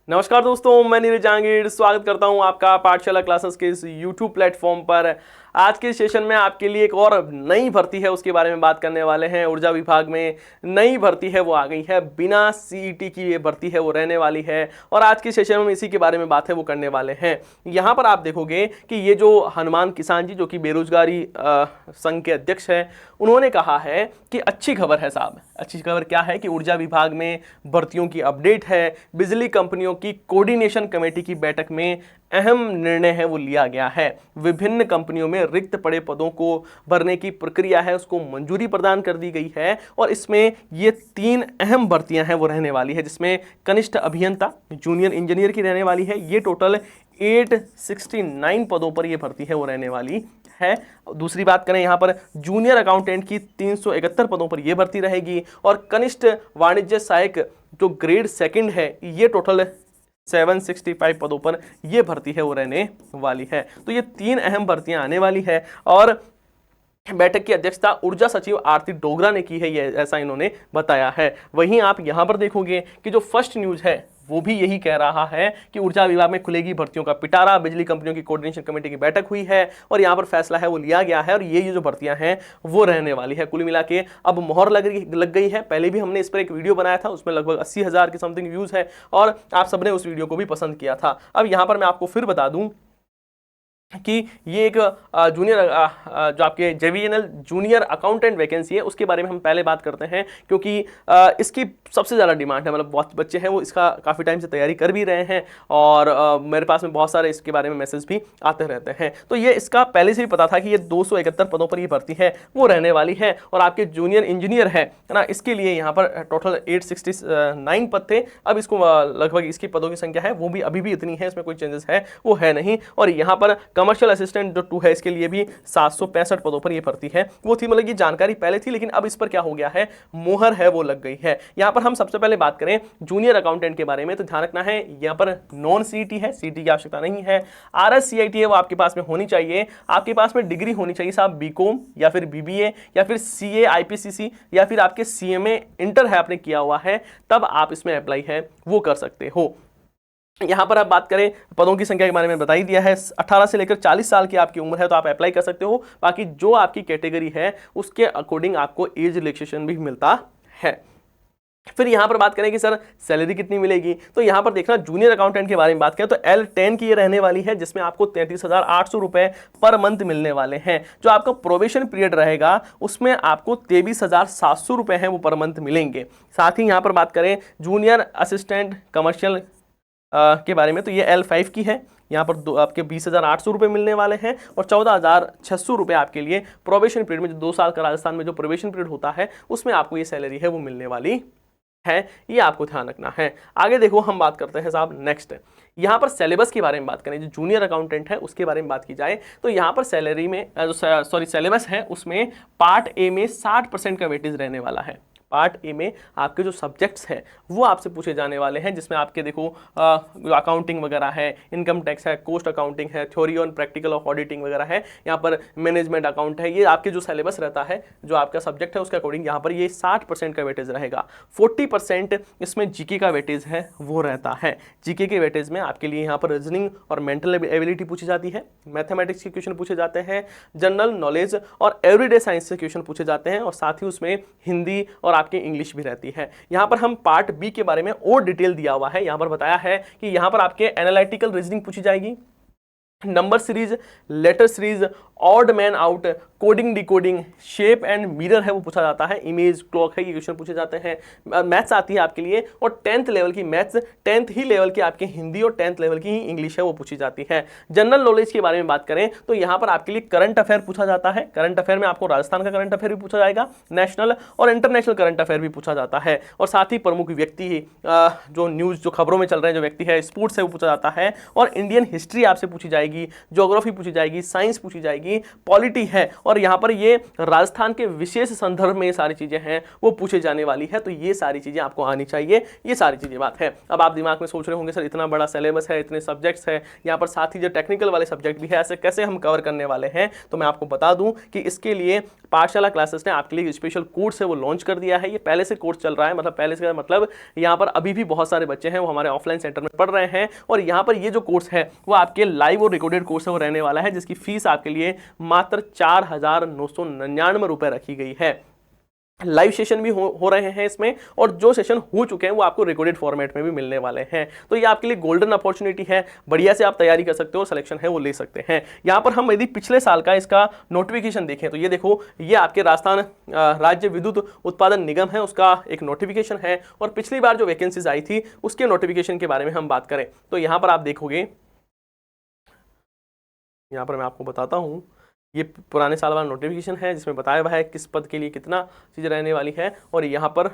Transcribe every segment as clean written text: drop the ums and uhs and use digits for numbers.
नमस्कार दोस्तों, मैं नीरज जहांगीर स्वागत करता हूं आपका पाठशाला क्लासेस के इस YouTube प्लेटफॉर्म पर। आज के सेशन में आपके लिए एक और नई भर्ती है उसके बारे में बात करने वाले हैं। ऊर्जा विभाग में नई भर्ती है वो आ गई है, बिना CET की ये भर्ती है वो रहने वाली है और आज के सेशन में इसी के बारे में बात है वो करने वाले हैं। यहाँ पर आप देखोगे कि ये जो हनुमान किसान जी जो कि बेरोजगारी संघ के अध्यक्ष हैं, उन्होंने कहा है कि अच्छी खबर है साहब। अच्छी खबर क्या है कि ऊर्जा विभाग में भर्तियों की अपडेट है। बिजली कंपनियों की कोऑर्डिनेशन कमेटी की बैठक में अहम निर्णय है वो लिया गया है। विभिन्न कंपनियों में रिक्त पड़े पदों को भरने की प्रक्रिया है उसको मंजूरी प्रदान कर दी गई है और इसमें ये 3 अहम भर्तियां हैं वो रहने वाली है, जिसमें कनिष्ठ अभियंता, जूनियर इंजीनियर की रहने वाली है। ये टोटल 869 पदों पर ये भर्ती है वो रहने वाली है। दूसरी बात करें यहाँ पर जूनियर अकाउंटेंट की 371 पदों पर यह भर्ती रहेगी और कनिष्ठ वाणिज्य सहायक जो ग्रेड 2 है ये टोटल 765 पदों पर यह भर्ती है वो रहने वाली है। तो ये 3 अहम भर्तियां आने वाली है और बैठक की अध्यक्षता ऊर्जा सचिव आरती डोगरा ने की है, ये ऐसा इन्होंने बताया है। वहीं आप यहां पर देखोगे कि जो फर्स्ट न्यूज है वो भी यही कह रहा है कि ऊर्जा विभाग में खुलेगी भर्तियों का पिटारा। बिजली कंपनियों की कोऑर्डिनेशन कमेटी की बैठक हुई है और यहां पर फैसला है वो लिया गया है और ये जो भर्तियां हैं वो रहने वाली है। कुल मिला के अब मोहर लग गई है। पहले भी हमने इस पर एक वीडियो बनाया था, उसमें लगभग 80,000 के समथिंग व्यूज है और आप सबने उस वीडियो को भी पसंद किया था। अब यहां पर मैं आपको फिर बता दूं कि ये एक जूनियर जो आपके JVNL जूनियर अकाउंटेंट वैकेंसी है उसके बारे में हम पहले बात करते हैं, क्योंकि इसकी सबसे ज़्यादा डिमांड है। मतलब बहुत बच्चे हैं वो इसका काफ़ी टाइम से तैयारी कर भी रहे हैं और मेरे पास में बहुत सारे इसके बारे में मैसेज भी आते रहते हैं। तो ये इसका पहले से ही पता था कि ये 271 पदों पर ये भर्ती है वो रहने वाली है और आपके जूनियर इंजीनियर है ना, इसके लिए यहाँ पर टोटल 869 पद थे। अब इसको लगभग इसकी पदों की संख्या है वो भी अभी भी इतनी है, इसमें कोई चेंजेस है वो है नहीं। और यहाँ पर कमर्शियल असिस्टेंट जो 2 है इसके लिए भी 765 पदों पर यह भर्ती है वो थी। मतलब ये जानकारी पहले थी लेकिन अब इस पर क्या हो गया है, मोहर है वो लग गई है। यहां पर हम सबसे पहले बात करें जूनियर अकाउंटेंट के बारे में तो ध्यान रखना है यहां पर नॉन CET है, CET की आवश्यकता नहीं है। RS CIT है वो आपके पास में होनी चाहिए। आपके पास में डिग्री होनी चाहिए साहब BCom या फिर BBA या फिर CA IPCC या फिर आपके CMA इंटर है आपने किया हुआ है, तब आप इसमें अप्लाई है वो कर सकते हो। यहां पर आप बात करें पदों की संख्या के बारे में बता ही दिया है। 18 से लेकर 40 साल की आपकी उम्र है तो आप अप्लाई कर सकते हो। बाकी जो आपकी कैटेगरी है उसके अकॉर्डिंग आपको एज रिलैक्सेशन भी मिलता है। फिर यहां पर बात करें कि सर सैलरी कितनी मिलेगी, तो यहां पर देखना जूनियर अकाउंटेंट के बारे में बात करें तो L10 की ये रहने वाली है, जिसमें आपको 33,800 रुपए पर मंथ मिलने वाले हैं। जो आपका प्रोबेशन पीरियड रहेगा उसमें आपको 23,700 रुपए हैं वो पर मंथ मिलेंगे। साथ ही यहां पर बात करें जूनियर असिस्टेंट कमर्शियल के बारे में तो ये L5 की है। यहाँ पर आपके 20,800 रुपये मिलने वाले हैं और 14,600 रुपये आपके लिए प्रोबेशन पीरियड में जो 2 साल का राजस्थान में जो प्रोबेशन पीरियड होता है उसमें आपको ये सैलरी है वो मिलने वाली है। ये आपको ध्यान रखना है। आगे देखो हम बात करते हैं साहब नेक्स्ट, यहाँ पर सिलेबस के बारे में बात करें। जो जूनियर अकाउंटेंट है उसके बारे में बात की जाए तो यहाँ पर सैलरी में सिलेबस है उसमें पार्ट A में 60% का वेटेज रहने वाला है। पार्ट A में आपके जो सब्जेक्ट्स हैं वो आपसे पूछे जाने वाले हैं, जिसमें आपके देखो अकाउंटिंग वगैरह है, इनकम टैक्स है, कॉस्ट अकाउंटिंग है, theory on practical of auditing वगैरह है, यहाँ पर मैनेजमेंट अकाउंट है। ये आपके जो सिलेबस रहता है जो आपका सब्जेक्ट है उसके अकॉर्डिंग यहाँ पर ये 60% का वेटेज रहेगा। 40% इसमें GK का वेटेज है वो रहता है। GK के वेटेज में आपके लिए यहाँ पर रीजनिंग और मेंटल एबिलिटी पूछी जाती है, मैथमेटिक्स के क्वेश्चन पूछे जाते हैं, जनरल नॉलेज और एवरीडे साइंस से क्वेश्चन पूछे जाते हैं और साथ ही उसमें हिंदी और आपके इंग्लिश भी रहती है। यहां पर हम पार्ट B के बारे में और डिटेल दिया हुआ है। यहां पर बताया है कि यहां पर आपके एनालिटिकल रीजनिंग पूछी जाएगी, number series, letter series, odd man out, coding decoding, shape and mirror है वो पूछा जाता है, इमेज क्लॉक है ये क्वेश्चन पूछे जाते हैं। मैथ्स आती है आपके लिए और 10th लेवल की मैथ्स, 10th ही लेवल की आपकी हिंदी और 10th लेवल की ही इंग्लिश है वो पूछी जाती है। जनरल नॉलेज के बारे में बात करें तो यहाँ पर आपके लिए करंट अफेयर पूछा जाता है। करंट अफेयर में आपको राजस्थान का करंट अफेयर भी पूछा जाएगा, नेशनल और इंटरनेशनल करंट अफेयर भी पूछा जाता है और साथ ही प्रमुख व्यक्ति जो न्यूज जो खबरों में चल रहे हैं जो व्यक्ति है, स्पोर्ट्स है वो पूछा जाता है और इंडियन हिस्ट्री आपसे पूछी जाएगी। जाएगी, ज्योग्राफी पूछी जाएगी, साइंस पूछी जाएगी, पॉलिटी है, और यहाँ पर ये राजस्थान के विशेष संदर्भ में ये सारी चीजें हैं वो पूछे जाने वाली है। तो ये सारी चीजें आपको आनी चाहिए, ये सारी चीजें बात है। अब आप दिमाग में सोच रहे होंगे सर इतना बड़ा सिलेबस है, इतने सब्जेक्ट्स है, यहाँ पर साथ ही जो टेक्निकल वाले सब्जेक्ट भी है, ऐसे कैसे हम कवर करने वाले हैं? तो मैं आपको बता दूं कि इसके लिए पाठशाला क्लासेस ने आपके लिए स्पेशल कोर्स है वो लॉन्च कर दिया है। ये पहले से कोर्स चल रहा है, मतलब पहले से मतलब यहाँ पर अभी भी बहुत सारे बच्चे हैं वो हमारे ऑफलाइन सेंटर में पढ़ रहे हैं, और यहाँ पर ये जो कोर्स है वो आपके लाइव और रिकॉर्डेड कोर्स है वो रहने वाला है, जिसकी फीस आपके लिए मात्र 4,999 रुपए रखी गई है। लाइव सेशन भी हो रहे हैं इसमें, और जो सेशन हो चुके हैं वो आपको रिकॉर्डेड फॉर्मेट में भी मिलने वाले हैं। तो ये आपके लिए गोल्डन अपॉर्चुनिटी है, बढ़िया से आप तैयारी कर सकते हो, सिलेक्शन है वो ले सकते हैं। यहाँ पर हम यदि पिछले साल का इसका नोटिफिकेशन देखें तो ये देखो, ये आपके राजस्थान राज्य विद्युत उत्पादन निगम है उसका एक नोटिफिकेशन है, और पिछली बार जो वैकेंसीज आई थी उसके नोटिफिकेशन के बारे में हम बात करें तो यहाँ पर आप देखोगे, यहाँ पर मैं आपको बताता हूँ, ये पुराने साल वाला नोटिफिकेशन है जिसमें बताया हुआ है किस पद के लिए कितना चीज़ रहने वाली है। और यहाँ पर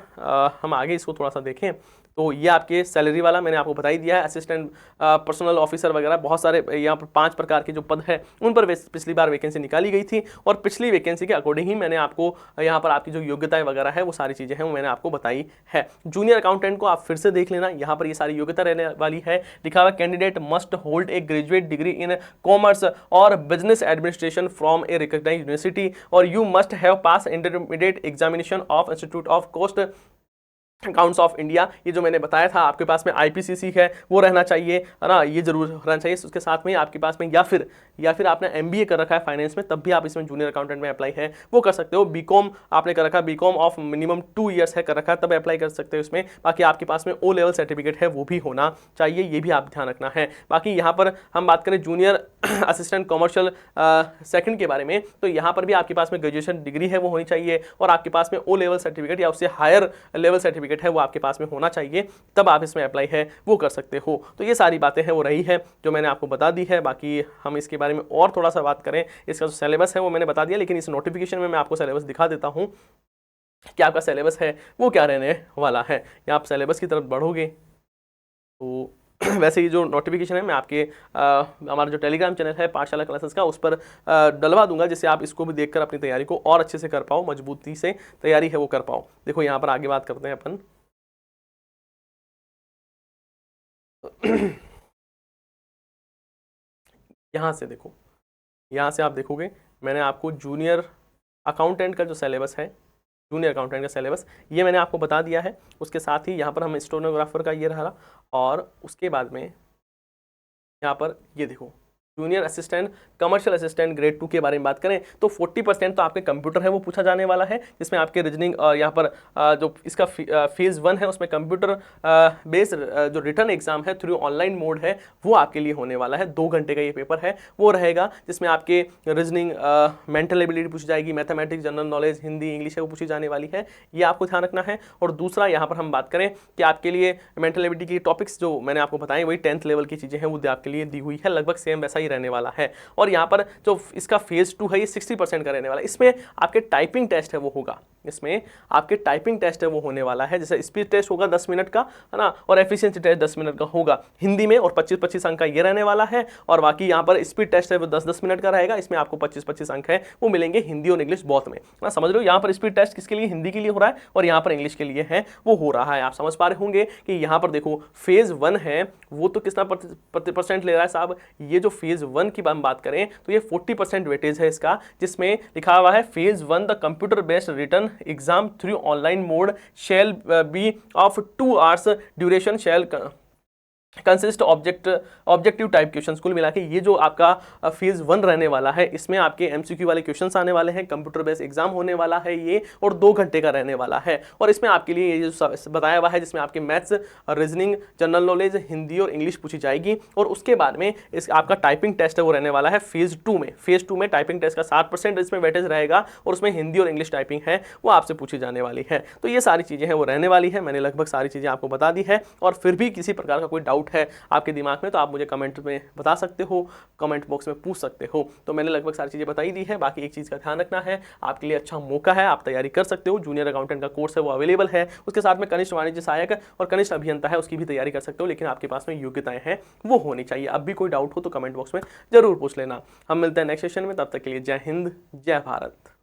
हम आगे इसको थोड़ा सा देखें तो ये आपके सैलरी वाला मैंने आपको बता ही दिया है, असिस्टेंट पर्सनल ऑफिसर वगैरह बहुत सारे यहाँ पर 5 प्रकार के जो पद है उन पर पिछली बार वैकेंसी निकाली गई थी, और पिछली वैकेंसी के अकॉर्डिंग ही मैंने आपको यहाँ पर आपकी जो योग्यताएं वगैरह है वो सारी चीज़ें हैं वो मैंने आपको बताई है। जूनियर अकाउंटेंट को आप फिर से देख लेना, यहाँ पर ये सारी योग्यता रहने वाली है। लिखा हुआ candidate must hold a graduate degree in commerce और business administration from a recognised university, और you must have pass intermediate examination of institute of cost accounts of India. ये जो मैंने बताया था, आपके पास में आईपीसीसी है वो रहना चाहिए, है ना, ये जरूर रहना चाहिए। उसके साथ में आपके पास में या फिर आपने एमबीए कर रखा है फाइनेंस में, तब भी आप इसमें जूनियर अकाउंटेंट में अप्लाई है वो कर सकते हो। बीकॉम आपने कर रखा है, बीकॉम ऑफ मिनिमम 2 ईयर्स है कर रखा है, तब अप्लाई कर सकते हो इसमें। बाकी आपके पास में ओ लेवल सर्टिफिकेट है वो भी होना चाहिए, ये भी आप ध्यान रखना है। बाकी यहाँ पर हम बात करें जूनियर असिस्टेंट कॉमर्शियल सेकंड के बारे में, तो यहाँ पर भी आपके पास में ग्रेजुएशन डिग्री है वो होनी चाहिए, और आपके पास में ओ लेवल सर्टिफिकेट या उससे हायर लेवल सर्टिफिकेट है वो आपके पास में होना चाहिए, तब आप इसमें अप्लाई है वो कर सकते हो। तो ये सारी बातें हैं वो रही है जो मैंने आपको बता दी है। बाकी हम इसके बारे में और थोड़ा सा बात करें, इसका जो सिलेबस है वो मैंने बता दिया, लेकिन इस नोटिफिकेशन में मैं आपको सिलेबस दिखा देता हूँ कि आपका सिलेबस है वो क्या रहने वाला है। या आप सिलेबस की तरफ बढ़ोगे तो वैसे ये जो नोटिफिकेशन है मैं आपके हमारा जो टेलीग्राम चैनल है पाठशाला क्लासेस का उस पर डलवा दूंगा, जिससे आप इसको भी देखकर अपनी तैयारी को और अच्छे से कर पाओ, मजबूती से तैयारी है वो कर पाओ। देखो यहाँ पर आगे बात करते हैं अपन यहाँ से देखो, यहाँ से आप देखोगे मैंने आपको जूनियर अकाउंटेंट का जो सिलेबस है, जूनियर अकाउंटेंट का सिलेबस ये मैंने आपको बता दिया है। उसके साथ ही यहाँ पर हम स्टेनोग्राफर का ये रहा, और उसके बाद में यहाँ पर ये देखो junior assistant commercial assistant grade 2 के बारे में बात करें तो 40% तो आपके कंप्यूटर है वो पूछा जाने वाला है, जिसमें आपके रीजनिंग यहाँ पर जो इसका फेज़ 1 है उसमें कंप्यूटर बेस्ड जो रिटर्न एग्जाम है थ्रू ऑनलाइन मोड है वो आपके लिए होने वाला है। 2 घंटे का ये पेपर है वो रहेगा, जिसमें आपके रीजनिंग मेंटल एबिलिटी पूछी जाएगी, mathematics, general knowledge, Hindi, English है वो पूछी जाने वाली है, ये आपको ध्यान रखना है। और दूसरा यहाँ पर हम बात करें कि आपके लिए मेंटल एबिलिटी की टॉपिक्स जो मैंने आपको बताएं वही 10th लेवल की चीज़ें हैं वो आपके लिए दी हुई है, लगभग सेम वैसा रहने वाला है। और यहाँ पर जो इसका फेज 2 है ये 60% का रहने वाला है। इसमें आपके टाइपिंग टेस्ट है वो होगा, इसमें आपके टाइपिंग टेस्ट है वो होने वाला है, जैसे स्पीड टेस्ट होगा 10 मिनट का, है ना, और एफिशिएंसी टेस्ट 10 मिनट का होगा हिंदी में, और 25-25 अंक का ये रहने वाला है। और बाकी यहाँ पर स्पीड टेस्ट है वो 10-10 मिनट का रहेगा, इसमें आपको 25-25 अंक है वो मिलेंगे हिंदी और इंग्लिश बोथ में, ना, समझ रहे हो। यहाँ पर स्पीड टेस्ट किसके लिए, हिंदी के लिए हो रहा है, और यहाँ पर इंग्लिश के लिए है वो हो रहा है। आप समझ पा रहे होंगे कि यहाँ पर देखो फेज 1 है वो तो कितना % ले रहा है साहब, ये जो फेज 1 की हम बात करें तो ये 40% वेटेज है इसका, जिसमें लिखा हुआ है phase 1 the computer based return exam through online mode shall be of 2 hours duration shell consist objective type questions. कुल मिला के ये जो आपका फेज 1 रहने वाला है इसमें आपके एमसीक्यू वाले क्वेश्चंस आने वाले हैं, कंप्यूटर बेस्ड एग्जाम होने वाला है ये, और 2 घंटे का रहने वाला है। और इसमें आपके लिए ये जो बताया हुआ है जिसमें आपके maths, reasoning, general knowledge, Hindi और इंग्लिश पूछी जाएगी, और उसके बाद में इस आपका टाइपिंग टेस्ट है वो रहने वाला है फेज 2 में। फेज 2 में टाइपिंग टेस्ट का 60% इसमें वेटेज रहेगा, और उसमें हिंदी और इंग्लिश टाइपिंग है वो आपसे पूछी जाने वाली है। तो ये सारी चीज़ें हैं वो रहने वाली है, मैंने लगभग सारी चीज़ें आपको बता दी है। और फिर भी किसी प्रकार का कोई डाउट डाउट है आपके दिमाग में तो आप मुझे कमेंट में बता सकते हो, कमेंट बॉक्स में पूछ सकते हो। तो मैंने लगभग सारी चीज़ें बताई दी है। बाकी एक चीज़ का ध्यान रखना है, आपके लिए अच्छा मौका है, आप तैयारी कर सकते हो। जूनियर अकाउंटेंट का कोर्स है वो अवेलेबल है, उसके साथ में कनिष्ठ वाणिज्य सहायक और कनिष्ठ अभियंता है, उसकी भी तैयारी कर सकते हो। लेकिन आपके पास में योग्यताएं हैं वो होनी चाहिए। अब भी कोई डाउट हो तो कमेंट बॉक्स में जरूर पूछ लेना। हम मिलते हैं नेक्स्ट सेशन में, तब तक के लिए जय हिंद, जय भारत।